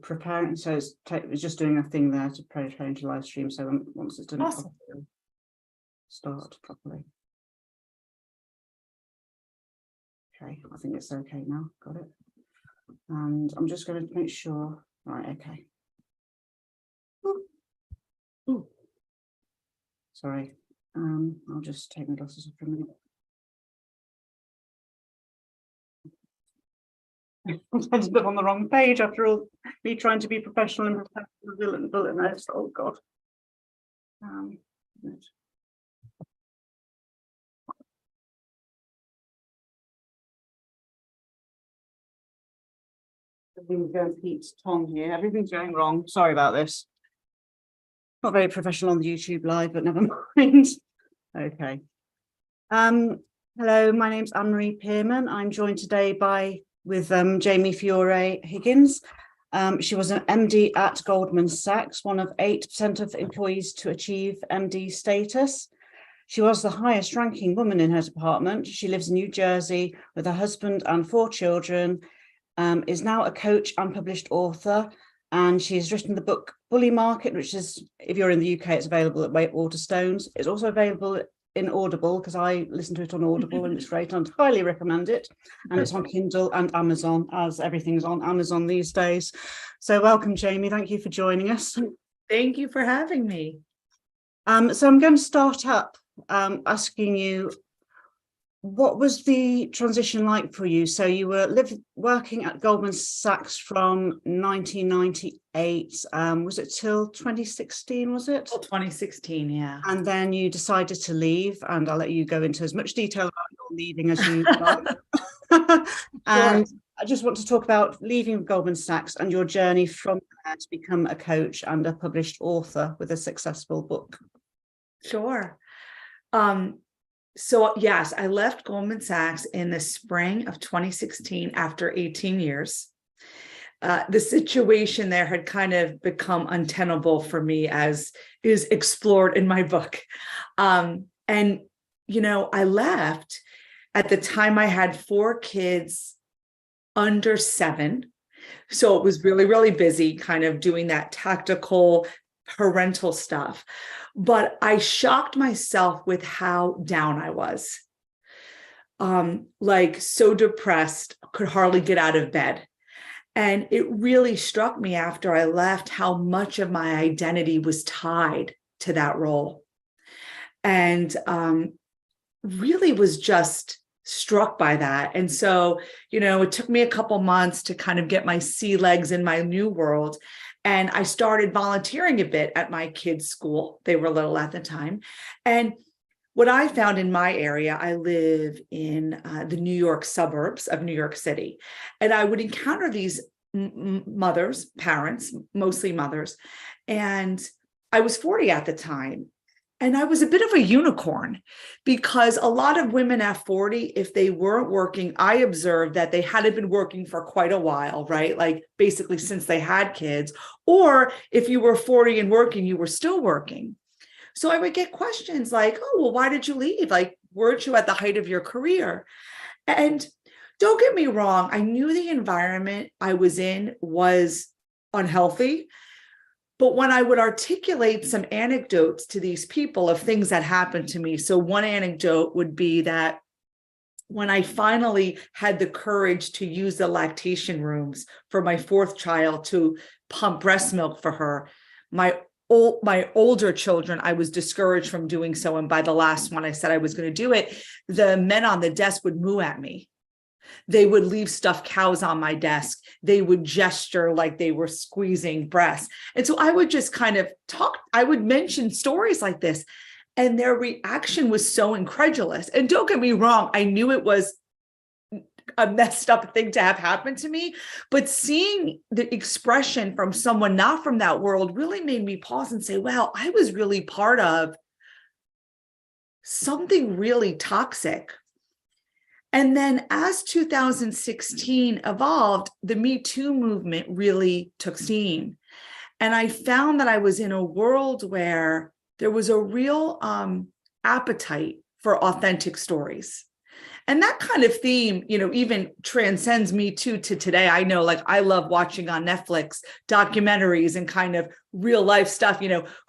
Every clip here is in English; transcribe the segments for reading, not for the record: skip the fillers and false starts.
preparing. So it's just doing a thing there to prepare into live stream. So once it's done, Awesome. it'll start properly. Okay, I think it's okay now. Got it. And I'm just going to make sure. Right, okay. Ooh. Sorry. I'll just take my glasses off for a minute. I ended up on the wrong page after all. Me trying to be professional and professional villainous. Oh God. Everything's going Pete's Tom here. Everything's going wrong. Sorry about this. Not very professional on the YouTube live, but never mind. Okay. Hello, my name's Anne-Marie Pearman. I'm joined today with Jamie Fiore Higgins. She was an MD at Goldman Sachs, one of 8% of employees to achieve MD status. She was the highest ranking woman in her department. She lives in New Jersey with her husband and 4 children, is now a coach and published author. And she's written the book Bully Market, which is, if you're in the UK, it's available at Waterstones. It's also available in Audible, because I listen to it on Audible and it's great, and I'd highly recommend it. And it's on Kindle and Amazon, as everything's on Amazon these days. So welcome, Jamie. Thank you for joining us. Thank you for having me. So I'm going to start up asking you, what was the transition like for you? So you were working at Goldman Sachs from 1998, was it till 2016, was it? Till 2016, yeah. And then you decided to leave, and I'll let you go into as much detail about your leaving as you like. And Sure. I just want to talk about leaving Goldman Sachs and your journey from there to become a coach and a published author with a successful book. Sure. So yes, I left Goldman Sachs in the spring of 2016 after 18 years. The situation there had kind of become untenable for me, as is explored in my book. And, I left at the time I had 4 kids under 7. So it was really, really busy kind of doing that tactical parental stuff. But I shocked myself with how down I was. Like so depressed, could hardly get out of bed. And it really struck me after I left how much of my identity was tied to that role. And really was just struck by that. And so, it took me a couple months to kind of get my sea legs in my new world. And I started volunteering a bit at my kids' school. They were little at the time. And what I found in my area, I live in the New York suburbs of New York City. And I would encounter these mothers, parents, mostly mothers. And I was 40 at the time. And I was a bit of a unicorn, because a lot of women at 40, if they weren't working, I observed that they hadn't been working for quite a while, right? Like basically since they had kids. Or if you were 40 and working, you were still working. So I would get questions like, oh, well, why did you leave? Like, weren't you at the height of your career? And don't get me wrong, I knew the environment I was in was unhealthy. But when I would articulate some anecdotes to these people of things that happened to me, so one anecdote would be that when I finally had the courage to use the lactation rooms for my 4th child to pump breast milk for her, my older children, I was discouraged from doing so. And by the last one, I said I was going to do it. The men on the desk would moo at me. They would leave stuffed cows on my desk. They would gesture like they were squeezing breasts. And so I would just kind of I would mention stories like this, and their reaction was so incredulous. And don't get me wrong, I knew it was a messed up thing to have happen to me, but seeing the expression from someone not from that world really made me pause and say, wow, I was really part of something really toxic. And then as 2016 evolved, the Me Too movement really took steam. And I found that I was in a world where there was a real appetite for authentic stories. And that kind of theme, even transcends me to today. I know, like, I love watching on Netflix documentaries and kind of real life stuff.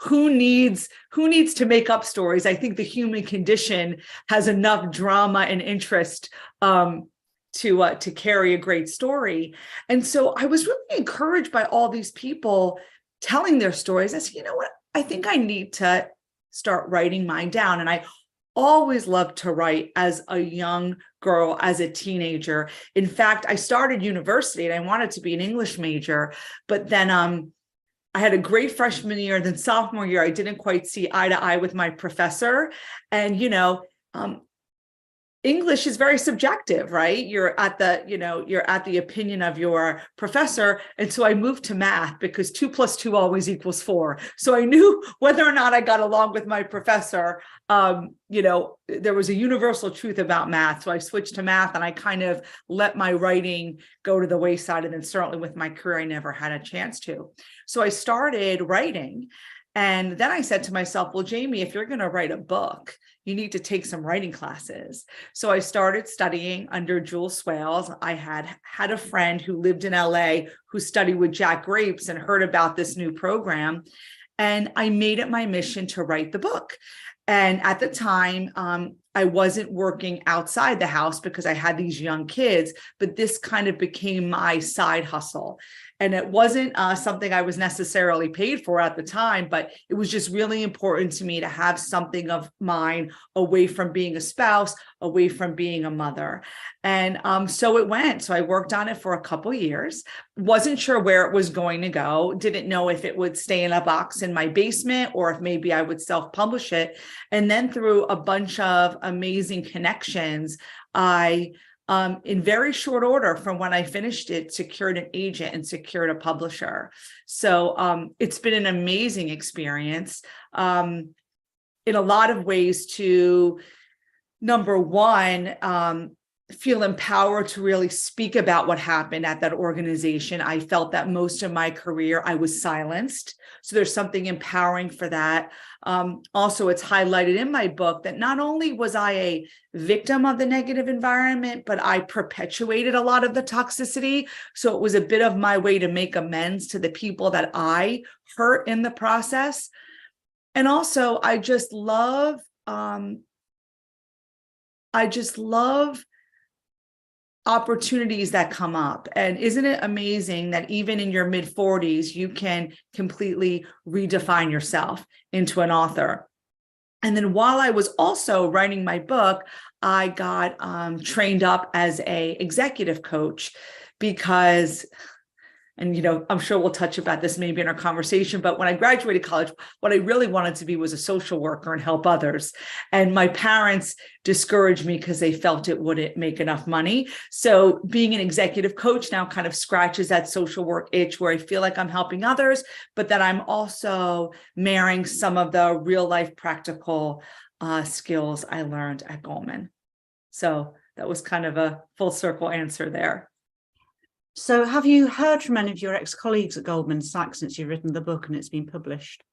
Who needs to make up stories? I think the human condition has enough drama and interest to carry a great story. And so I was really encouraged by all these people telling their stories. I said, you know what? I think I need to start writing mine down. And I always loved to write as a young girl, as a teenager. In fact, I started university and I wanted to be an English major, but then I had a great freshman year. Then sophomore year, I didn't quite see eye to eye with my professor. And, English is very subjective, right? You're at the opinion of your professor. And so I moved to math because 2 + 2 always equals 4. So I knew whether or not I got along with my professor, there was a universal truth about math. So I switched to math and I kind of let my writing go to the wayside. And then certainly with my career, I never had a chance to. So I started writing. And then I said to myself, well, Jamie, if you're going to write a book, you need to take some writing classes. So I started studying under Jules Swales. I had a friend who lived in LA who studied with Jack Grapes and heard about this new program. And I made it my mission to write the book. And at the time, I wasn't working outside the house because I had these young kids, but this kind of became my side hustle. And it wasn't something I was necessarily paid for at the time, but it was just really important to me to have something of mine away from being a spouse, away from being a mother. And so it went. So I worked on it for a couple of years, wasn't sure where it was going to go, didn't know if it would stay in a box in my basement or if maybe I would self-publish it. And then through a bunch of amazing connections, I in very short order from when I finished it, secured an agent and secured a publisher. So it's been an amazing experience in a lot of ways to, number one, feel empowered to really speak about what happened at that organization. I felt that most of my career I was silenced. So there's something empowering for that. Also, it's highlighted in my book that not only was I a victim of the negative environment, but I perpetuated a lot of the toxicity. So it was a bit of my way to make amends to the people that I hurt in the process. And also, I just love opportunities that come up. And isn't it amazing that even in your mid 40s, you can completely redefine yourself into an author? And then while I was also writing my book, I got trained up as an executive coach because, and I'm sure we'll touch about this maybe in our conversation, but when I graduated college, what I really wanted to be was a social worker and help others. And my parents discouraged me because they felt it wouldn't make enough money. So being an executive coach now kind of scratches that social work itch where I feel like I'm helping others, but that I'm also marrying some of the real life practical skills I learned at Goldman. So that was kind of a full circle answer there. So have you heard from any of your ex-colleagues at Goldman Sachs since you've written the book and it's been published?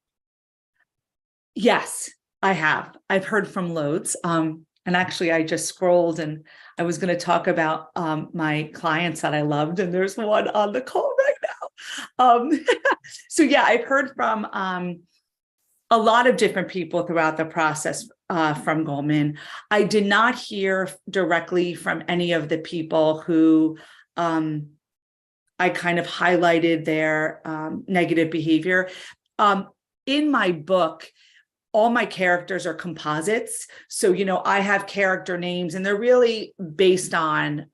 Yes, I have. I've heard from loads. And actually, I just scrolled and I was going to talk about my clients that I loved. And there's one on the call right now. So yeah, I've heard from a lot of different people throughout the process from Goldman. I did not hear directly from any of the people who I kind of highlighted their negative behavior. In my book, all my characters are composites. So, I have character names and they're really based on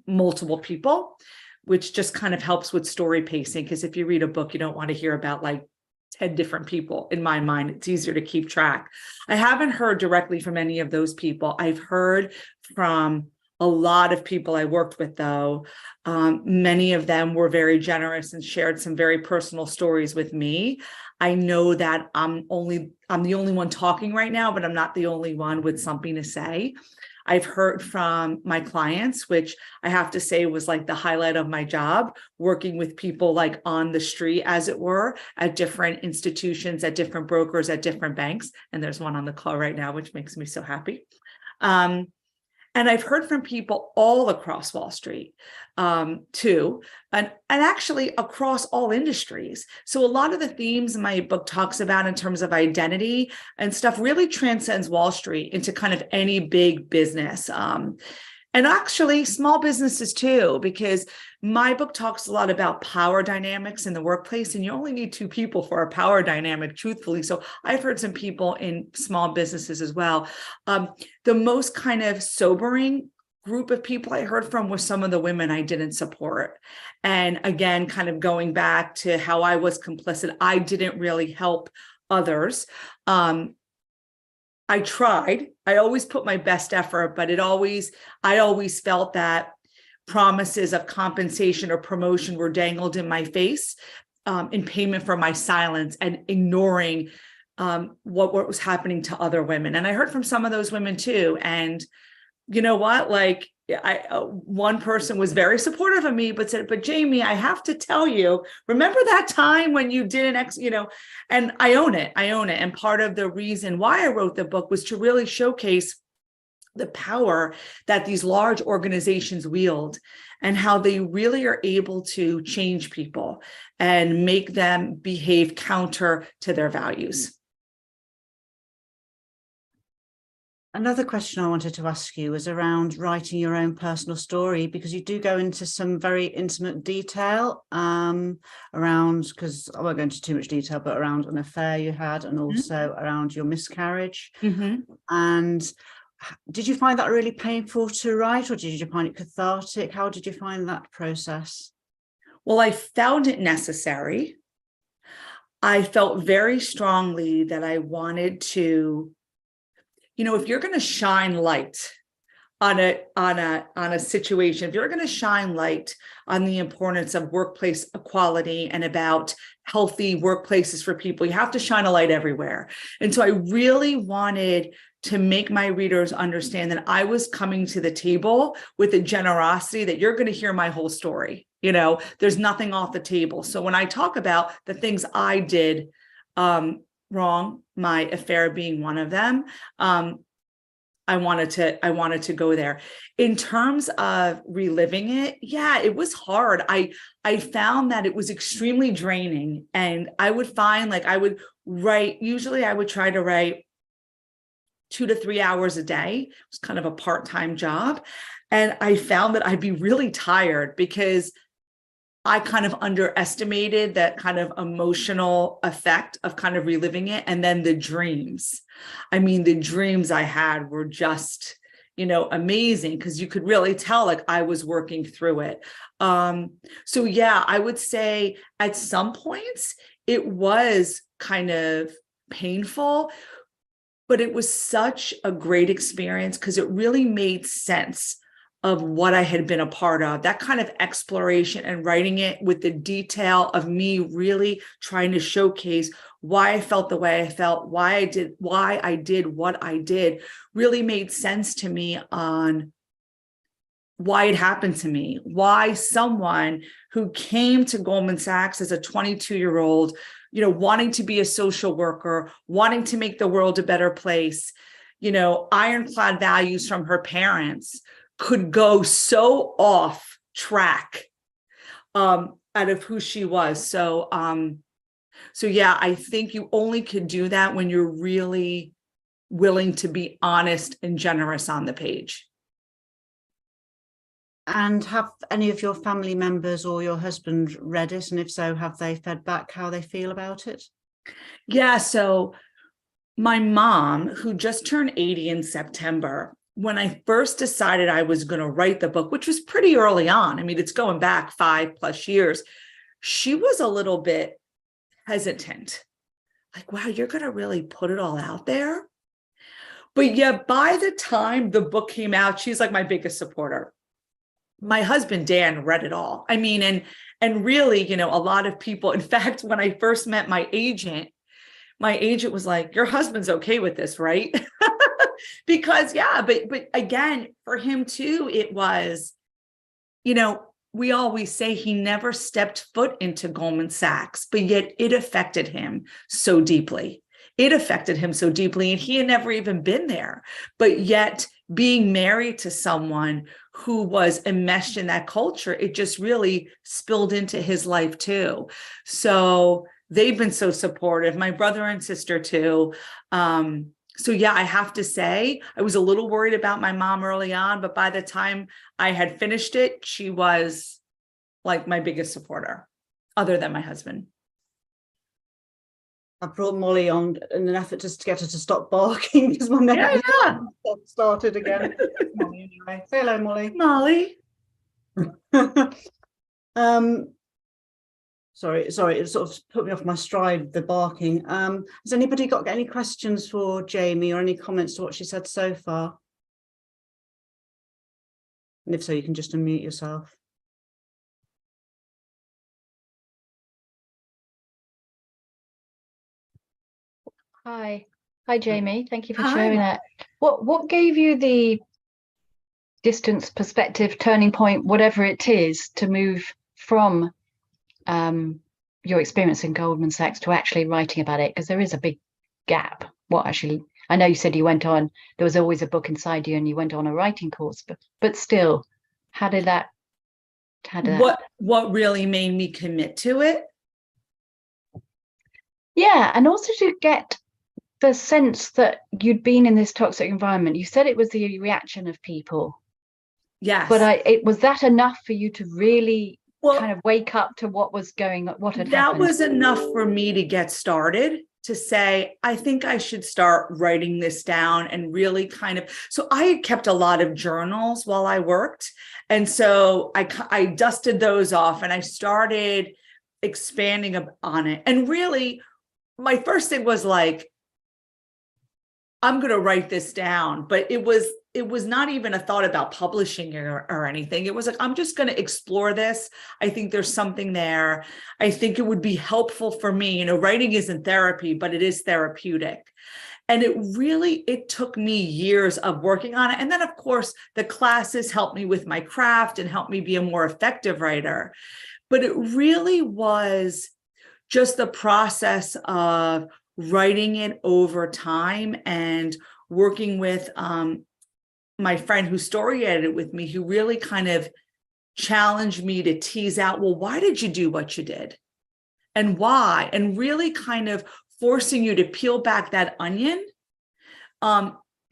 multiple people, which just kind of helps with story pacing. Because if you read a book, you don't want to hear about like 10 different people. In my mind, it's easier to keep track. I haven't heard directly from any of those people. I've heard from a lot of people I worked with, though. Many of them were very generous and shared some very personal stories with me. I know that I'm the only one talking right now, but I'm not the only one with something to say. I've heard from my clients, which I have to say was like the highlight of my job, working with people like on the street, as it were, at different institutions, at different brokers, at different banks. And there's one on the call right now, which makes me so happy. And I've heard from people all across Wall Street, too, and actually across all industries. So a lot of the themes my book talks about in terms of identity and stuff really transcends Wall Street into kind of any big business. And actually small businesses too, because my book talks a lot about power dynamics in the workplace, and you only need two people for a power dynamic, truthfully. So I've heard some people in small businesses as well. The most kind of sobering group of people I heard from was some of the women I didn't support. And again, kind of going back to how I was complicit, I didn't really help others. I tried. I always put my best effort, but I always felt that promises of compensation or promotion were dangled in my face in payment for my silence and ignoring what was happening to other women. And I heard from some of those women too. And you know what? Like, one person was very supportive of me, but said, "But Jamie, I have to tell you, remember that time when you did and I own it. And part of the reason why I wrote the book was to really showcase the power that these large organizations wield and how they really are able to change people and make them behave counter to their values." Another question I wanted to ask you was around writing your own personal story, because you do go into some very intimate detail around, because I won't go into too much detail, but around an affair you had and also around your miscarriage. And did you find that really painful to write, or did you find it cathartic? How did you find that process? Well, I found it necessary. I felt very strongly that I wanted to, if you're going to shine light on a situation, if you're going to shine light on the importance of workplace equality and about healthy workplaces for people, you have to shine a light everywhere. And so I really wanted to make my readers understand that I was coming to the table with a generosity that you're going to hear my whole story. There's nothing off the table. So when I talk about the things I did wrong, my affair being one of them, I wanted to go there. In terms of reliving it, yeah, it was hard. I found that it was extremely draining, and I would find I would write, usually I would try to write 2 to 3 hours a day. It was kind of a part-time job. And I found that I'd be really tired because I kind of underestimated that kind of emotional effect of kind of reliving it. And then the dreams. I mean, the dreams I had were just, amazing, because you could really tell I was working through it. So yeah, I would say at some points it was kind of painful, but it was such a great experience because it really made sense of what I had been a part of, that kind of exploration, and writing it with the detail of me really trying to showcase why I felt the way I felt, why I did what I did, really made sense to me on why it happened to me, why someone who came to Goldman Sachs as a 22-year-old, wanting to be a social worker, wanting to make the world a better place, ironclad values from her parents, could go so off track out of who she was. So yeah, I think you only could do that when you're really willing to be honest and generous on the page. And have any of your family members or your husband read it? And if so, have they fed back how they feel about it? Yeah, so my mom, who just turned 80 in September, when I first decided I was going to write the book, which was pretty early on, I mean, it's going back 5+ years, she was a little bit hesitant. Wow, you're going to really put it all out there? But yeah, by the time the book came out, she's my biggest supporter. My husband, Dan, read it all. I mean, and really, a lot of people, in fact, when I first met my agent was like, "Your husband's okay with this, right?" Because yeah, but again, for him too, it was, we always say he never stepped foot into Goldman Sachs, but yet it affected him so deeply. And he had never even been there, but yet being married to someone who was enmeshed in that culture, it just really spilled into his life too. So they've been so supportive, my brother and sister too. So yeah, I have to say, I was a little worried about my mom early on, but by the time I had finished it, she was like my biggest supporter, other than my husband. I brought Molly on in an effort just to get her to stop barking because my neck started again. Molly, anyway. Say hello, Molly. Molly. Sorry, it sort of put me off my stride, the barking. Has anybody got any questions for Jamie or any comments to what she said so far? And if so, you can just unmute yourself. Hi, Jamie. Thank you for Hi. sharing that. What gave you the distance, perspective, turning point, whatever it is, to move from your experience in Goldman Sachs to actually writing about it? Because there is a big gap. I know you said you went on, there was always a book inside you and you went on a writing course, but still, how did that? What really made me commit to it? Yeah, and also to get the sense that you'd been in this toxic environment. You said it was the reaction of people. Yes. But was that enough for you to really kind of wake up to what had happened? That was enough for me to get started, to say, I think I should start writing this down and really kind of, so I had kept a lot of journals while I worked. And so I dusted those off and I started expanding on it. And really, my first thing was like, I'm going to write this down, but it was not even a thought about publishing or anything. It was like, I'm just going to explore this. I think there's something there. I think it would be helpful for me. Writing isn't therapy, but it is therapeutic. And it took me years of working on it. And then of course the classes helped me with my craft and helped me be a more effective writer. But it really was just the process of writing it over time and working with my friend who story edited with me, who really kind of challenged me to tease out, well, why did you do what you did? And why? And really kind of forcing you to peel back that onion.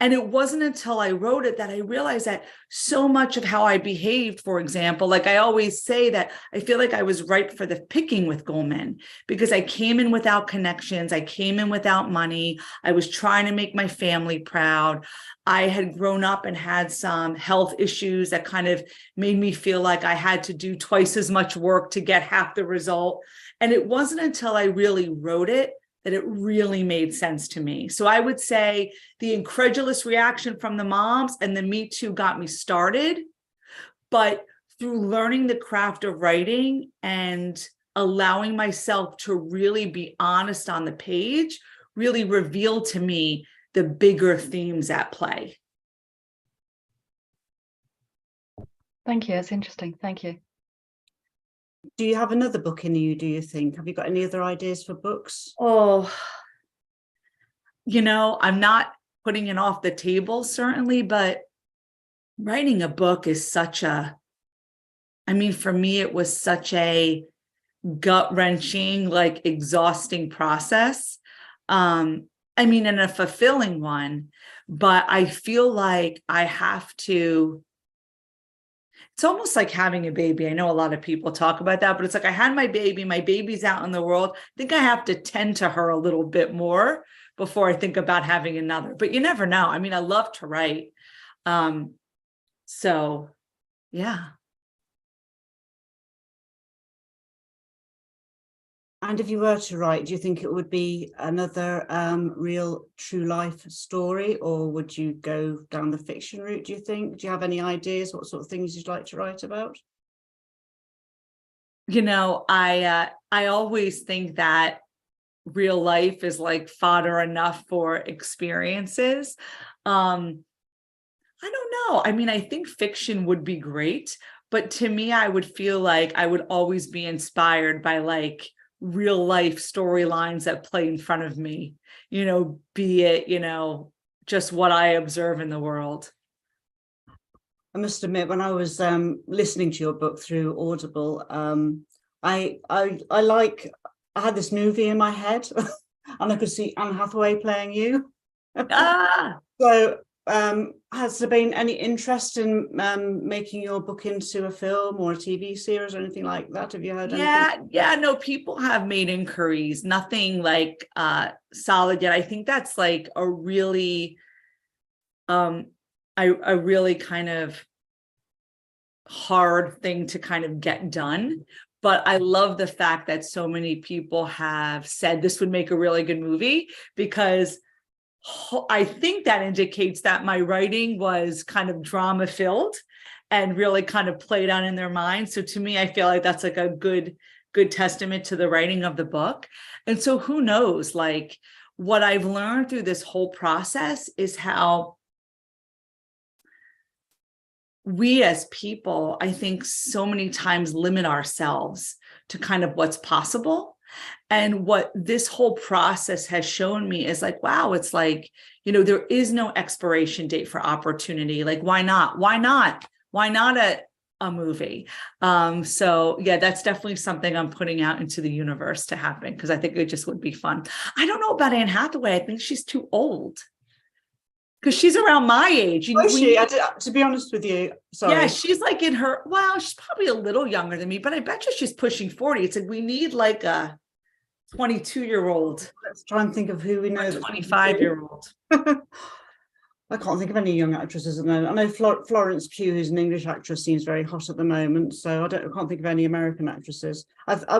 And it wasn't until I wrote it that I realized that so much of how I behaved, for example, like I always say that I feel like I was ripe for the picking with Goldman because I came in without connections. I came in without money. I was trying to make my family proud. I had grown up and had some health issues that kind of made me feel like I had to do twice as much work to get half the result. And it wasn't until I really wrote it that it really made sense to me. So I would say the incredulous reaction from the moms and the Me Too got me started. But through learning the craft of writing and allowing myself to really be honest on the page, really revealed to me the bigger themes at play. Thank you. That's interesting. Thank you. Do you have another book in you, do you think? Have you got any other ideas for books? Oh, I'm not putting it off the table, certainly, but writing a book is for me, it was such a gut-wrenching, like exhausting process. And a fulfilling one, but I feel like I have to. It's almost like having a baby. I know a lot of people talk about that, but it's like I had my baby's out in the world. I think I have to tend to her a little bit more before I think about having another, but you never know. I love to write. So yeah. And if you were to write, do you think it would be another real true life story, or would you go down the fiction route, do you think? Do you have any ideas what sort of things you'd like to write about? I always think that real life is like fodder enough for experiences. I don't know. I think fiction would be great, but to me, I would feel like I would always be inspired by like real life storylines that play in front of me, be it, just what I observe in the world. I must admit, when I was listening to your book through Audible, I had this movie in my head, and I could see Anne Hathaway playing you. Ah, So, has there been any interest in making your book into a film or a TV series or anything like that? Have you heard anything? yeah, no, people have made inquiries, nothing like solid yet. I think that's like a really a really kind of hard thing to kind of get done. But I love the fact that so many people have said this would make a really good movie, because I think that indicates that my writing was kind of drama filled and really kind of played out in their mind. So to me, I feel like that's like a good testament to the writing of the book. And so who knows, like what I've learned through this whole process is how we as people, I think so many times limit ourselves to kind of what's possible. And what this whole process has shown me is like, wow, it's like, there is no expiration date for opportunity. Like, why not? Why not? Why not a movie? So yeah, that's definitely something I'm putting out into the universe to happen, because I think it just would be fun. I don't know about Anne Hathaway. I think she's too old. Because she's around my age. Oh, is she? To be honest with you, sorry. Yeah, she's like in her, well, she's probably a little younger than me, but I bet you she's pushing 40. It's like we need like a 22-year-old. Let's try and think of who we know. 25-year-old. I can't think of any young actresses at the moment. I know Florence Pugh, who's an English actress, seems very hot at the moment. So I can't think of any American actresses.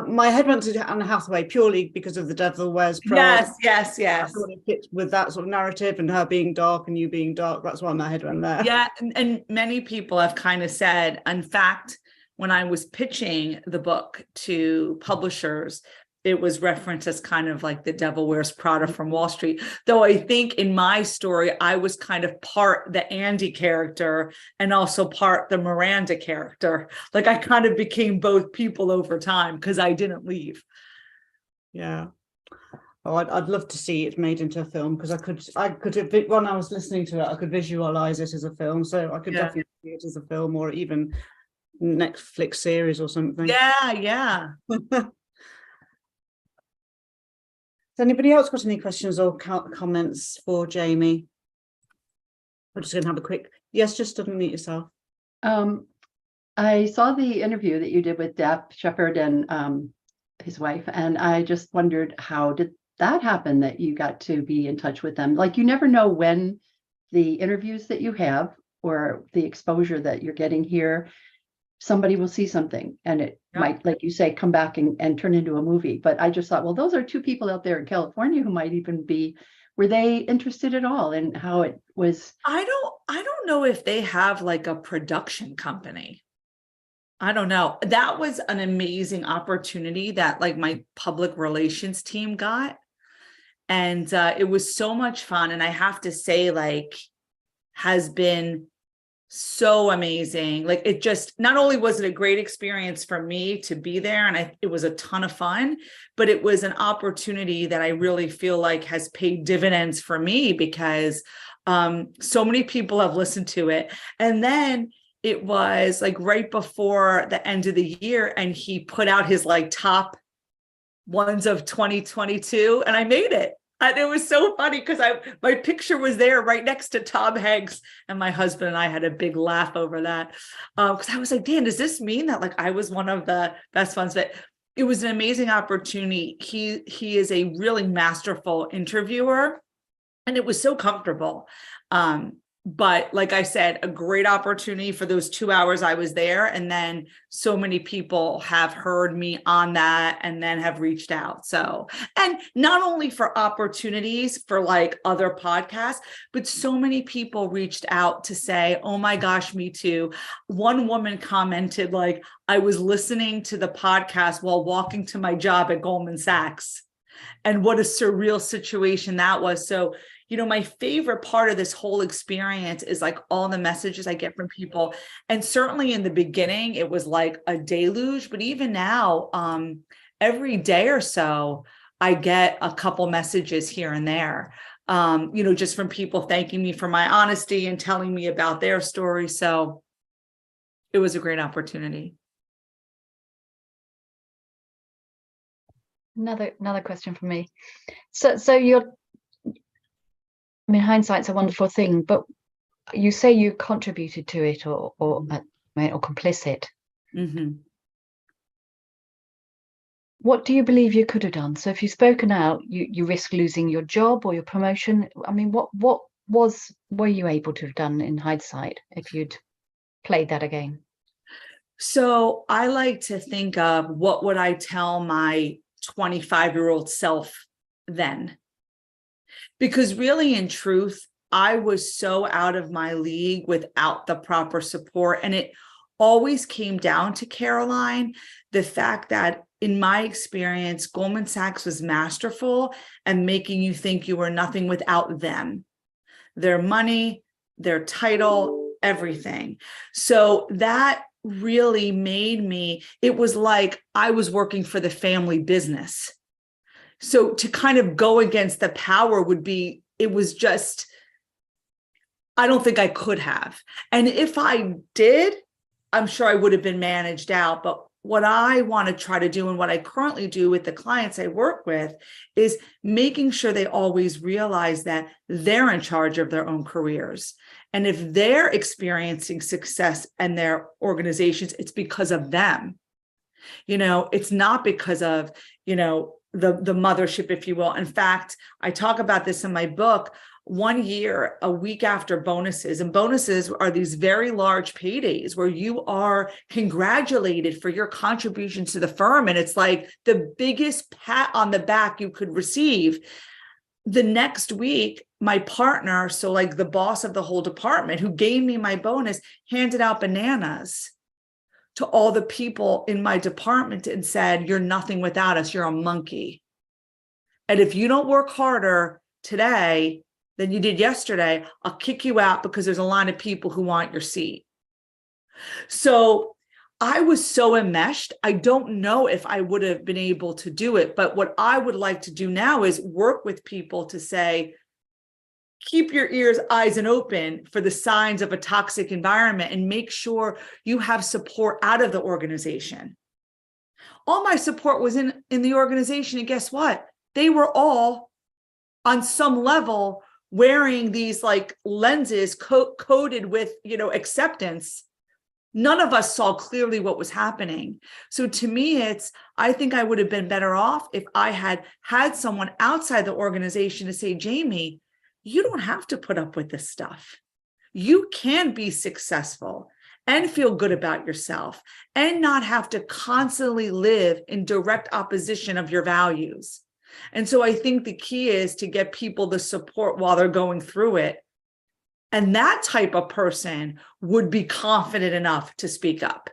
My head went to Anne Hathaway purely because of The Devil Wears Prada. Yes. I thought it fit with that sort of narrative, and her being dark and you being dark. That's why my head went there. Yeah, and many people have kind of said, in fact, when I was pitching the book to publishers, it was referenced as kind of like The Devil Wears Prada from Wall Street. Though I think in my story, I was kind of part the Andy character and also part the Miranda character. Like I kind of became both people over time because I didn't leave. Yeah. Oh, I'd love to see it made into a film, because I could when I was listening to it, I could visualize it as a film. So I could definitely see it as a film, or even Netflix series or something. Yeah. Has anybody else got any questions or comments for Jamie? We're just going to have a quick, yes, just unmute yourself. I saw the interview that you did with Dap Shepherd and his wife, and I just wondered, how did that happen that you got to be in touch with them? Like, you never know when the interviews that you have or the exposure that you're getting here, somebody will see something and it might, like you say, come back and turn into a movie. But I just thought, well, those are two people out there in California who might even be, were they interested at all in how it was? I don't know if they have like a production company. I don't know. That was an amazing opportunity that like my public relations team got. And it was so much fun. And I have to say, like, has been so amazing. Like, it just, not only was it a great experience for me to be there, and it was a ton of fun, but it was an opportunity that I really feel like has paid dividends for me, because so many people have listened to it. And then it was like right before the end of the year, and he put out his like top ones of 2022, and I made it. And it was so funny because my picture was there right next to Tom Hanks, and my husband and I had a big laugh over that. Because I was like, Dan, does this mean that like I was one of the best ones? But it was an amazing opportunity. He is a really masterful interviewer, and it was so comfortable. But like I said, a great opportunity for those 2 hours I was there. And then so many people have heard me on that and then have reached out. So, and not only for opportunities for like other podcasts, but so many people reached out to say, oh my gosh, me too. One woman commented, like, I was listening to the podcast while walking to my job at Goldman Sachs. And what a surreal situation that was. So, you know, my favorite part of this whole experience is like all the messages I get from people. And certainly in the beginning, it was like a deluge, but even now, every day or so, I get a couple messages here and there, you know, just from people thanking me for my honesty and telling me about their story. So it was a great opportunity. Another question from me. So you're, I mean, hindsight's a wonderful thing, but you say you contributed to it or complicit. Mm-hmm. What do you believe you could have done? So if you've spoken out, you risk losing your job or your promotion. I mean, what were you able to have done in hindsight if you'd played that again? So I like to think of what would I tell my 25-year-old self then? Because really, in truth, I was so out of my league without the proper support. And it always came down to, Caroline, the fact that in my experience, Goldman Sachs was masterful at making you think you were nothing without them, their money, their title, everything. So that really made me, it was like I was working for the family business. So to kind of go against the power would be, it was just, I don't think I could have. And if I did, I'm sure I would have been managed out. But what I want to try to do and what I currently do with the clients I work with is making sure they always realize that they're in charge of their own careers. And if they're experiencing success in their organizations, it's because of them. It's not because of, the mothership, if you will. In fact, I talk about this in my book. One year, a week after bonuses, and bonuses are these very large paydays where you are congratulated for your contributions to the firm. And it's like the biggest pat on the back you could receive. The next week, my partner, so like the boss of the whole department who gave me my bonus, handed out bananas to all the people in my department and said, "You're nothing without us. You're a monkey. And if you don't work harder today than you did yesterday, I'll kick you out because there's a line of people who want your seat." So I was so enmeshed. I don't know if I would have been able to do it. But what I would like to do now is work with people to say, keep your ears, eyes, and open for the signs of a toxic environment and make sure you have support out of the organization. All my support was in the organization. And guess what? They were all on some level wearing these like lenses coated with, acceptance. None of us saw clearly what was happening. So to me, I think I would have been better off if I had someone outside the organization to say, "Jamie, you don't have to put up with this stuff. You can be successful and feel good about yourself and not have to constantly live in direct opposition of your values." And so I think the key is to get people the support while they're going through it. And that type of person would be confident enough to speak up.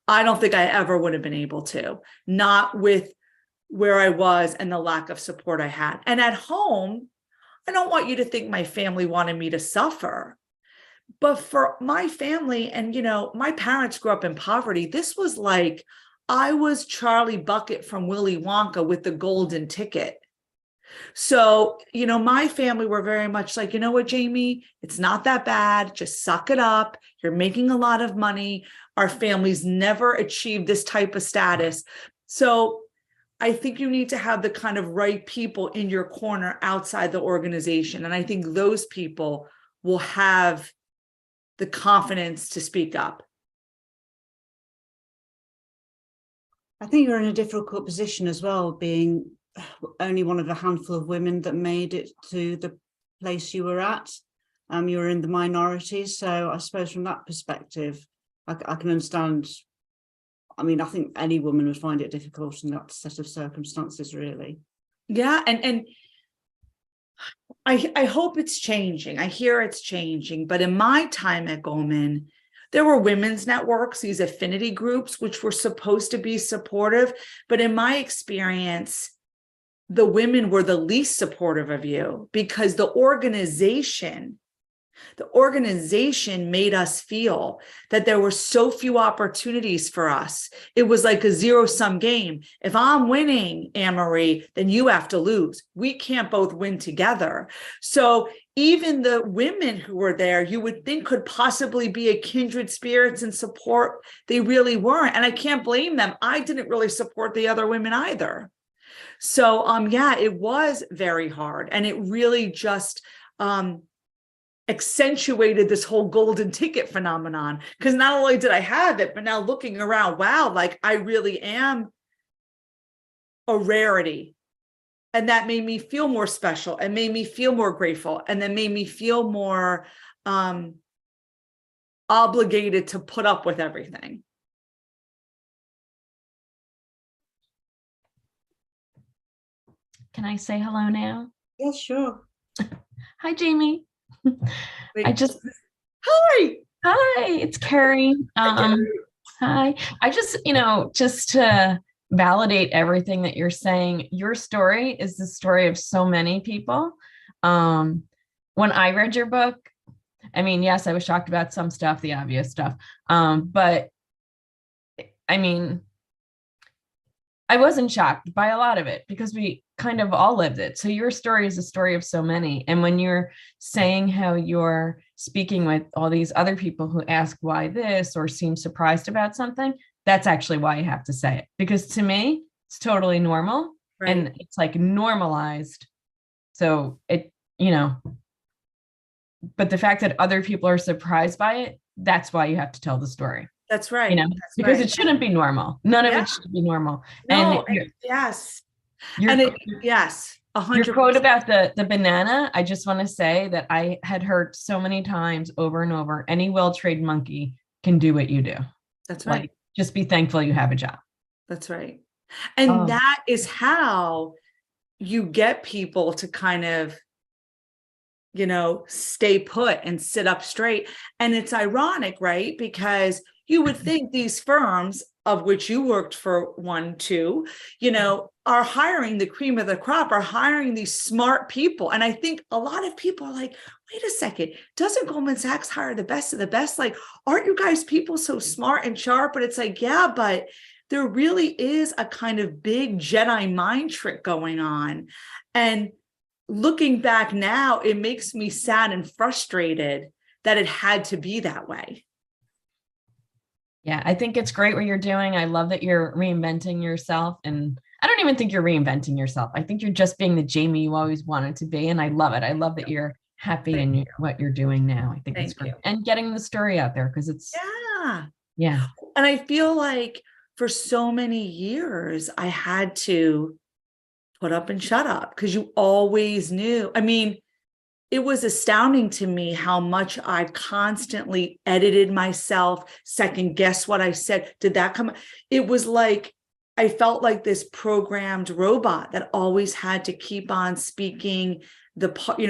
I don't think I ever would have been able to, not with where I was and the lack of support I had. And at home, I don't want you to think my family wanted me to suffer. But for my family, and my parents grew up in poverty. This was like I was Charlie Bucket from Willy Wonka with the golden ticket. So, my family were very much like, "You know what, Jamie, it's not that bad. Just suck it up. You're making a lot of money." Our families never achieved this type of status. So I think you need to have the kind of right people in your corner outside the organization. And I think those people will have the confidence to speak up. I think you're in a difficult position as well, being only one of a handful of women that made it to the place you were at. You were in the minority. So I suppose from that perspective, I can understand. I mean, I think any woman would find it difficult in that set of circumstances, really. Yeah. And I hope it's changing. I hear it's changing. But in my time at Goldman, there were women's networks, these affinity groups, which were supposed to be supportive. But in my experience, the women were the least supportive of you because the organization The organization made us feel that there were so few opportunities for us. It was like a zero-sum game. If I'm winning, Anne-Marie, then you have to lose. We can't both win together. So even the women who were there, you would think could possibly be a kindred spirits and support. They really weren't. And I can't blame them. I didn't really support the other women either. So yeah, it was very hard. And it really just accentuated this whole golden ticket phenomenon, because not only did I have it, but now looking around, wow, like I really am a rarity. And that made me feel more special and made me feel more grateful, and then made me feel more obligated to put up with everything. Can I say hello now? Yeah, sure. Hi, Jamie. Wait, I just, hi, it's Carrie. Hi. I just, just to validate everything that you're saying, your story is the story of so many people. When I read your book, I mean, yes, I was shocked about some stuff, the obvious stuff. But I mean, I wasn't shocked by a lot of it because we kind of all lived it. So your story is the story of so many. And when you're saying how you're speaking with all these other people who ask why this or seem surprised about something, that's actually why you have to say it. Because to me, it's totally normal. Right. And it's like normalized. So it, but the fact that other people are surprised by it, that's why you have to tell the story. That's right. That's because right. It shouldn't be normal. None of it should be normal. No, and yes. Your, yes, 100%. Your quote about the banana, I just want to say that I had heard so many times over and over, any well-trained monkey can do what you do. That's right. Like, just be thankful you have a job. That's right. And that is how you get people to kind of, stay put and sit up straight. And it's ironic, right? Because you would think these firms, of which you worked for 1, 2, are hiring the cream of the crop, are hiring these smart people. And I think a lot of people are like, wait a second, doesn't Goldman Sachs hire the best of the best? Like, aren't you guys people so smart and sharp? But it's like, yeah, but there really is a kind of big Jedi mind trick going on. And looking back now, it makes me sad and frustrated that it had to be that way. Yeah, I think it's great what you're doing. I love that you're reinventing yourself. And I don't even think you're reinventing yourself. I think you're just being the Jamie you always wanted to be. And I love it. I love that you're happy in what you're doing now. I think it's great. And getting the story out there because it's. Yeah. And I feel like for so many years, I had to put up and shut up because you always knew. I mean, it was astounding to me how much I constantly edited myself, second guess what I said. Did that come? It was like, I felt like this programmed robot that always had to keep on speaking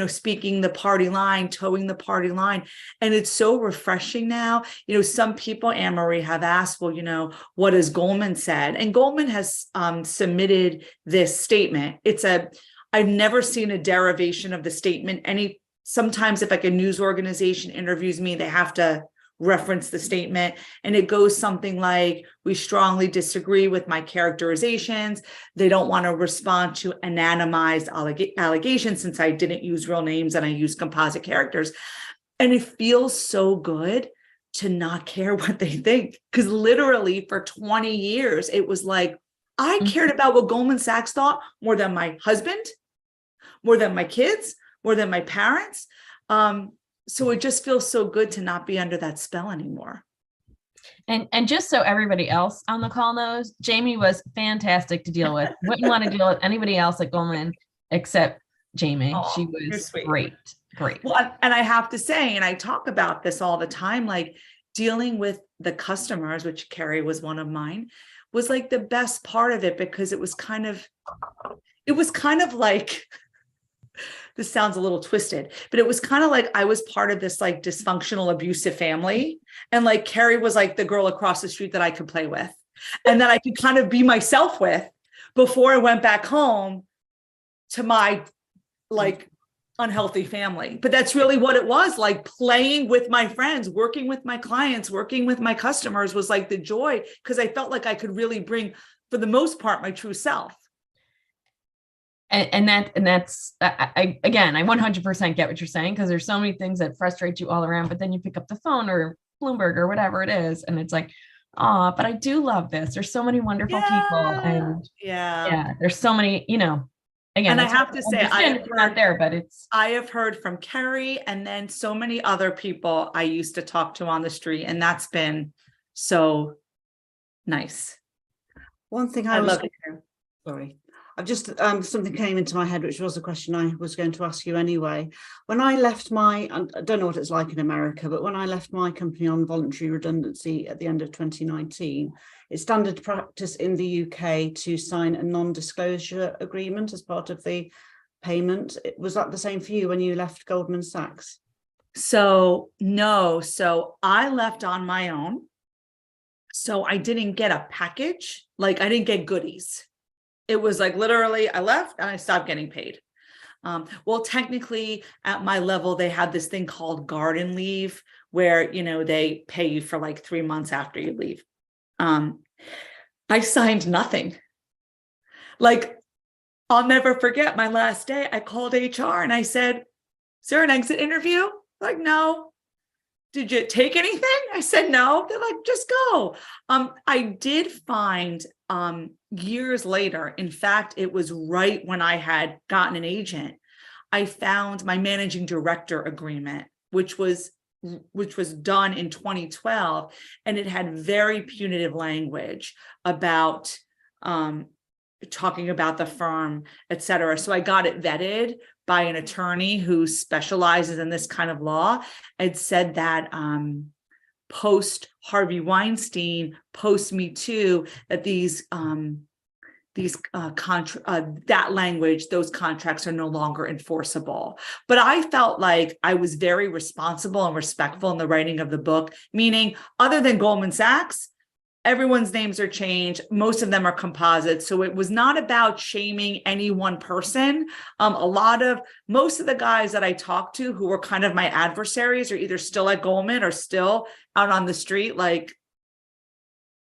speaking the party line, towing the party line. And it's so refreshing now. Some people, Anne-Marie, have asked, well, what has Goldman said? And Goldman has submitted this statement. I've never seen a derivation of the statement. Sometimes if like a news organization interviews me, they have to reference the statement. And it goes something like, we strongly disagree with my characterizations. They don't want to respond to anonymized allegations since I didn't use real names and I use composite characters. And it feels so good to not care what they think. Because literally for 20 years, it was like, I cared about what Goldman Sachs thought more than my husband, more than my kids, more than my parents. So it just feels so good to not be under that spell anymore. And just so everybody else on the call knows, Jamie was fantastic to deal with. Wouldn't want to deal with anybody else at Goldman except Jamie. She was great. Well, and I have to say, and I talk about this all the time, like dealing with the customers, which Carrie was one of mine, was like the best part of it because it was kind of like, this sounds a little twisted, but it was kind of like I was part of this like dysfunctional, abusive family. And like Carrie was like the girl across the street that I could play with and that I could kind of be myself with before I went back home to my like unhealthy family. But that's really what it was, like playing with my friends, working with my clients, working with my customers was like the joy, because I felt like I could really bring, for the most part, my true self. And that's again, I 100% get what you're saying, because there's so many things that frustrate you all around, but then you pick up the phone or Bloomberg or whatever it is, and it's like, oh, but I do love this. There's so many wonderful people, and Yeah, there's so many, again, and I it's have to say, it's not there, but I have heard from Carrie and then so many other people I used to talk to on the street, and that's been so nice. One thing I I was, love it. sorry, I've just, something came into my head, which was a question I was going to ask you anyway. When I left I don't know what it's like in America, but when I left my company on voluntary redundancy at the end of 2019, it's standard practice in the UK to sign a non-disclosure agreement as part of the payment. Was that the same for you when you left Goldman Sachs? So no, so I left on my own. So I didn't get a package, like I didn't get goodies. It was like literally I left and I stopped getting paid. Well, technically at my level, they had this thing called garden leave where, they pay you for like 3 months after you leave. I signed nothing. Like, I'll never forget my last day. I called HR and I said, is there an exit interview? Like, no. Did you take anything? I said, no. They're like, just go. I did find years later, in fact, it was right when I had gotten an agent, I found my managing director agreement, which was done in 2012, and it had very punitive language about talking about the firm, et cetera. So I got it vetted by an attorney who specializes in this kind of law. It said that post Harvey Weinstein, post Me Too, that that language, those contracts are no longer enforceable. But I felt like I was very responsible and respectful in the writing of the book, meaning other than Goldman Sachs, everyone's names are changed. Most of them are composites. So it was not about shaming any one person. Most of the guys that I talked to who were kind of my adversaries are either still at Goldman or still out on the street, like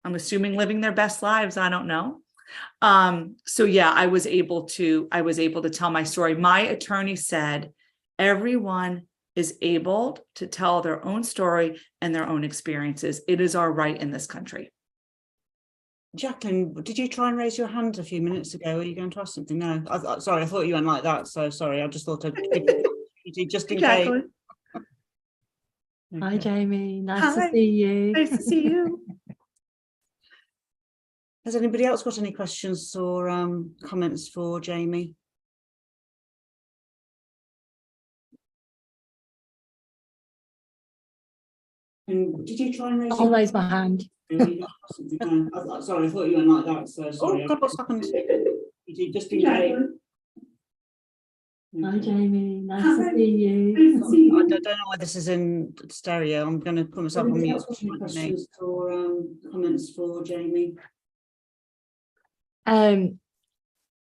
I'm assuming living their best lives. I don't know. So yeah, I was able to tell my story. My attorney said, everyone is able to tell their own story and their own experiences. It is our right in this country. Jacqueline, did you try and raise your hand a few minutes ago? Are you going to ask something? No, sorry, I thought you went like that. So sorry, I just thought I'd give you just in case. Okay. Hi, Jamie. Nice to see you. Nice to see you. Has anybody else got any questions or comments for Jamie? And did you try and raise? I'll raise my hand. Sorry, I thought you went like that. So sorry. Oh God, what's happened? Just in case. Hi, Jamie. Nice to see you. I don't know why this is in stereo. I'm going to put myself on mute. Questions or comments for Jamie?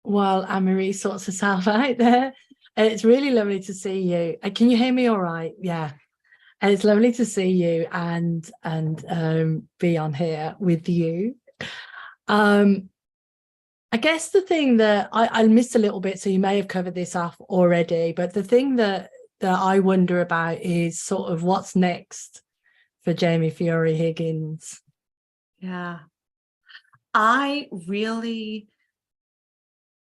While Anne-Marie sorts herself out there, it's really lovely to see you. Can you hear me all right? Yeah. And it's lovely to see you and be on here with you. I guess the thing that I missed a little bit, so you may have covered this off already, but the thing that I wonder about is sort of what's next for Jamie Fiore Higgins. Yeah. I really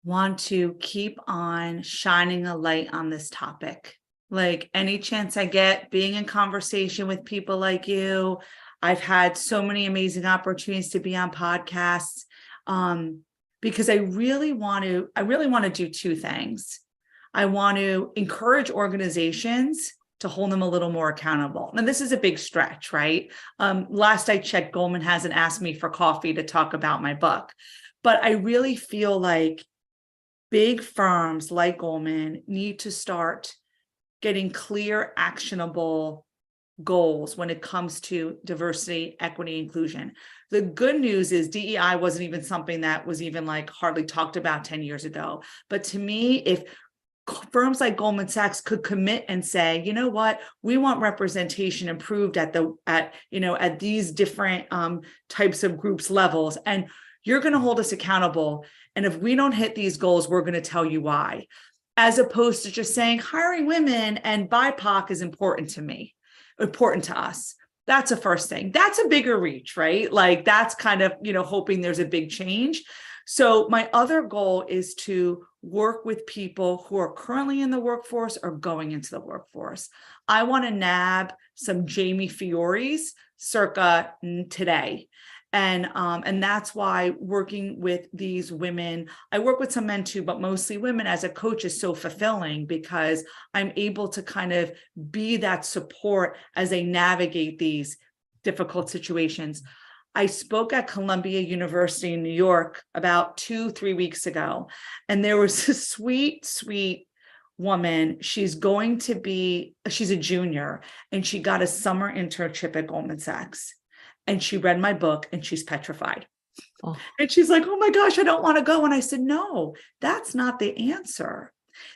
want to keep on shining a light on this topic. Like any chance I get, being in conversation with people like you. I've had so many amazing opportunities to be on podcasts because I really want to do two things. I want to encourage organizations to hold them a little more accountable. Now, this is a big stretch, right? Last I checked, Goldman hasn't asked me for coffee to talk about my book, but I really feel like big firms like Goldman need to start getting clear, actionable goals when it comes to diversity, equity, inclusion. The good news is DEI wasn't even something that was even like hardly talked about 10 years ago. But to me, if firms like Goldman Sachs could commit and say, you know what, we want representation improved at these different types of groups levels, and you're going to hold us accountable. And if we don't hit these goals, we're going to tell you why, as opposed to just saying hiring women and BIPOC is important to us. That's a first thing. That's a bigger reach, right? Like that's kind of, hoping there's a big change. So my other goal is to work with people who are currently in the workforce or going into the workforce. I want to nab some Jamie Fiores circa today. And that's why working with these women, I work with some men too, but mostly women as a coach is so fulfilling because I'm able to kind of be that support as they navigate these difficult situations. I spoke at Columbia University in New York about 2-3 weeks ago, and there was a sweet woman. She's a junior, and she got a summer internship at Goldman Sachs. And she read my book and she's petrified. Oh. And she's like, oh my gosh, I don't want to go. And I said, no, that's not the answer.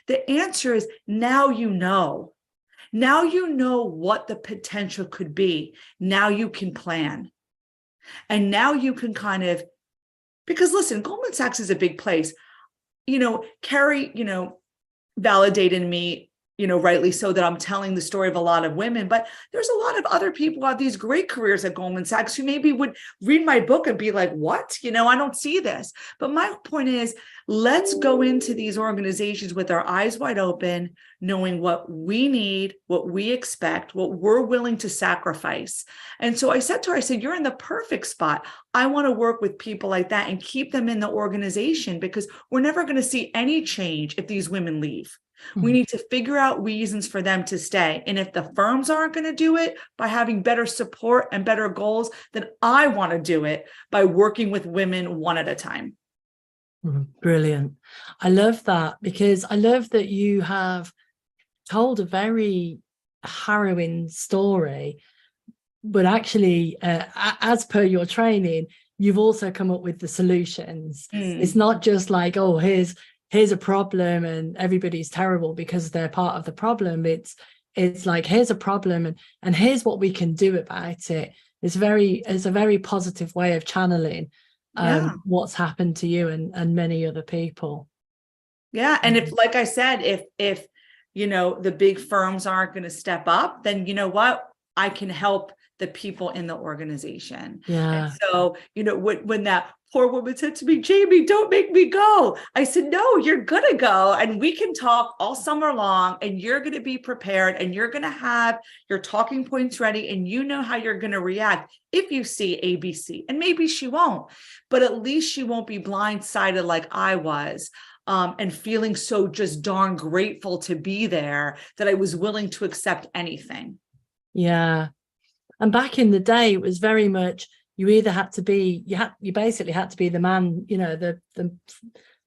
The answer is now you know. Now you know what the potential could be. Now you can plan. And now you can because listen, Goldman Sachs is a big place. Carrie, validated me, rightly so, that I'm telling the story of a lot of women, but there's a lot of other people who have these great careers at Goldman Sachs who maybe would read my book and be like, what? I don't see this. But my point is, let's go into these organizations with our eyes wide open, knowing what we need, what we expect, what we're willing to sacrifice. And so I said to her, you're in the perfect spot. I want to work with people like that and keep them in the organization, because we're never going to see any change if these women leave. We need to figure out reasons for them to stay. And if the firms aren't going to do it by having better support and better goals, then I want to do it by working with women one at a time. Brilliant. I love that, because I love that you have told a very harrowing story, but actually, as per your training, you've also come up with the solutions. It's not just like, oh, here's a problem and everybody's terrible because they're part of the problem. It's like, here's a problem and here's what we can do about it. It's a very positive way of channeling what's happened to you and many other people. Yeah. And if, like I said, if the big firms aren't going to step up, then you know what? I can help the people in the organization. Yeah. And so, when that poor woman said to me, Jamie, don't make me go, I said, no, you're going to go, and we can talk all summer long, and you're going to be prepared, and you're going to have your talking points ready, and you know how you're going to react if you see ABC. And maybe she won't, but at least she won't be blindsided like I was. And feeling so just darn grateful to be there that I was willing to accept anything. Yeah. And back in the day, it was very much, you either had to be, you basically had to be the man, the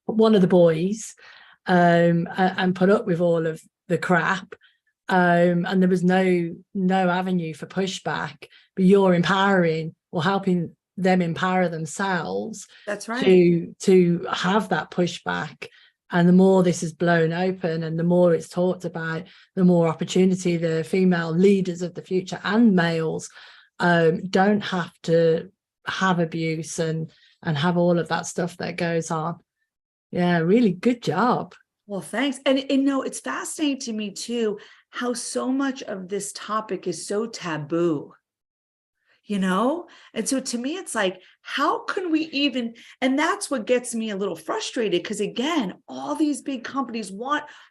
one of the boys, and put up with all of the crap. And there was no avenue for pushback, but you're empowering or helping them empower themselves. That's right. To have that pushback. And the more this is blown open and the more it's talked about, the more opportunity the female leaders of the future and males don't have to have abuse and have all of that stuff that goes on. Yeah, really good job. Well, thanks. And it's fascinating to me too, how so much of this topic is so taboo. And so to me, it's like, how can we even, and that's what gets me a little frustrated, because again, all these big companies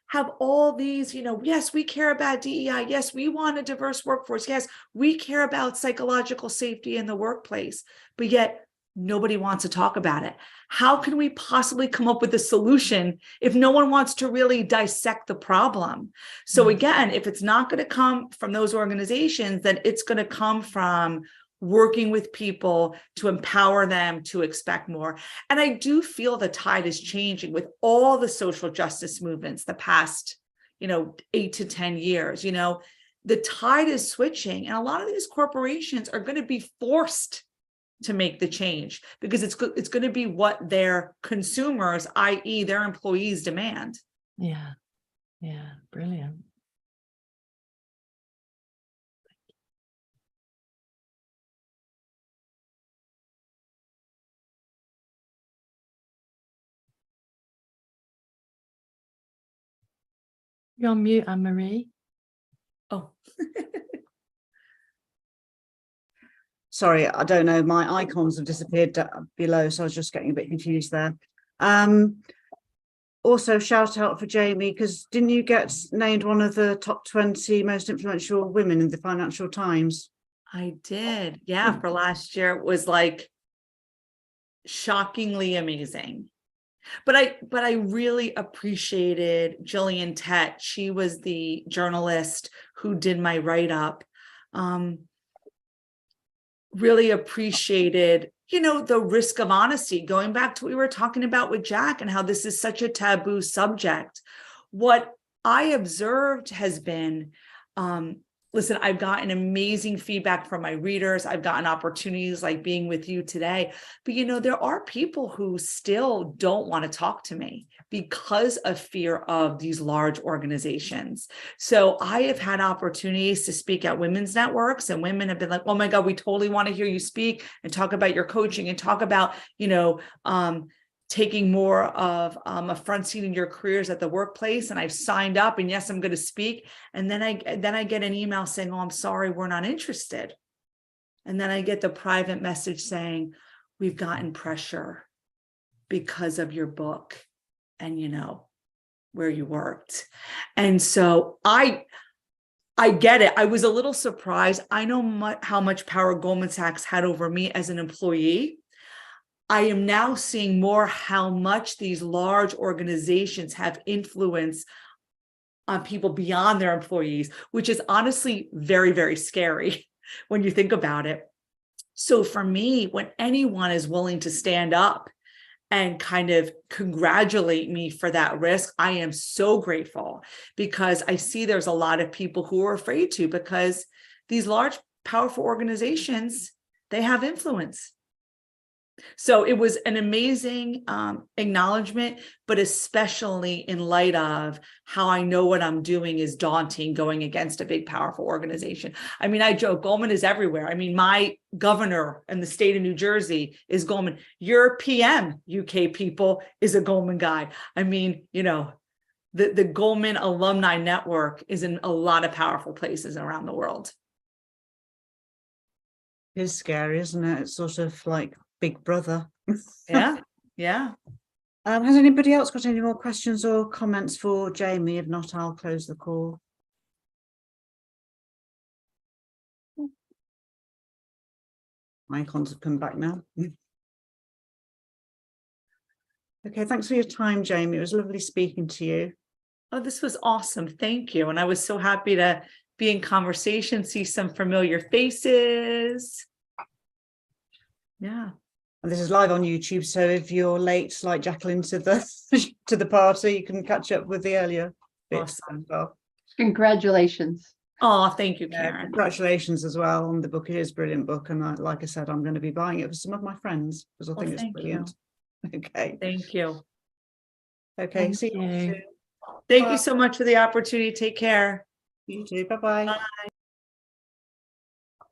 have all these, yes, we care about DEI. Yes, we want a diverse workforce. Yes, we care about psychological safety in the workplace, but yet nobody wants to talk about it. How can we possibly come up with a solution if no one wants to really dissect the problem? So again, if it's not going to come from those organizations, then it's going to come from working with people to empower them to expect more. And I do feel the tide is changing with all the social justice movements the past, 8 to 10 years. The tide is switching, and a lot of these corporations are going to be forced to make the change because it's going to be what their consumers, i.e. their employees, demand. Yeah. Yeah, brilliant. You're on mute, Anne-Marie. Oh, Sorry, I don't know. My icons have disappeared below, so I was just getting a bit confused there. Also, shout out for Jamie, because didn't you get named one of the top 20 most influential women in the Financial Times? I did. Yeah, for last year it was like shockingly amazing. But I really appreciated Jillian Tett. She was the journalist who did my write-up. Really appreciated, the risk of honesty, going back to what we were talking about with Jack and how this is such a taboo subject. What I observed has been, listen, I've gotten amazing feedback from my readers. I've gotten opportunities like being with you today, but there are people who still don't want to talk to me because of fear of these large organizations. So I have had opportunities to speak at women's networks, and women have been like, oh my God, we totally want to hear you speak and talk about your coaching and talk about, taking more of a front seat in your careers at the workplace. And I've signed up, and yes, I'm going to speak. And then I get an email saying, oh, I'm sorry, we're not interested. And then I get the private message saying, we've gotten pressure because of your book and where you worked. And so I get it. I was a little surprised. I know how much power Goldman Sachs had over me as an employee. I am now seeing more how much these large organizations have influence on people beyond their employees, which is honestly very, very scary when you think about it. So for me, when anyone is willing to stand up and kind of congratulate me for that risk, I am so grateful, because I see there's a lot of people who are afraid to, because these large, powerful organizations, they have influence. So it was an amazing acknowledgement, but especially in light of how I know what I'm doing is daunting going against a big, powerful organization. I mean, I joke, Goldman is everywhere. I mean, my governor in the state of New Jersey is Goldman. Your PM, UK people, is a Goldman guy. I mean, the Goldman alumni network is in a lot of powerful places around the world. It's scary, isn't it? It's sort of like Big Brother. Yeah. Has anybody else got any more questions or comments for Jamie? If not, I'll close the call. My icons have come back now. Okay, thanks for your time, Jamie. It was lovely speaking to you. Oh, this was awesome. Thank you. And I was so happy to be in conversation, see some familiar faces. Yeah. And this is live on YouTube, so if you're late, like Jacqueline, to the party, you can catch up with the earlier bits. Awesome. As well. Congratulations. Oh, thank you, Karen. Congratulations as well on the book. It is a brilliant book, and like I said, I'm going to be buying it for some of my friends because I think it's brilliant. Okay. Thank you. Okay. Thank See you you. soon. Thank you so much for the opportunity. Take care. You too. Bye-bye. Bye.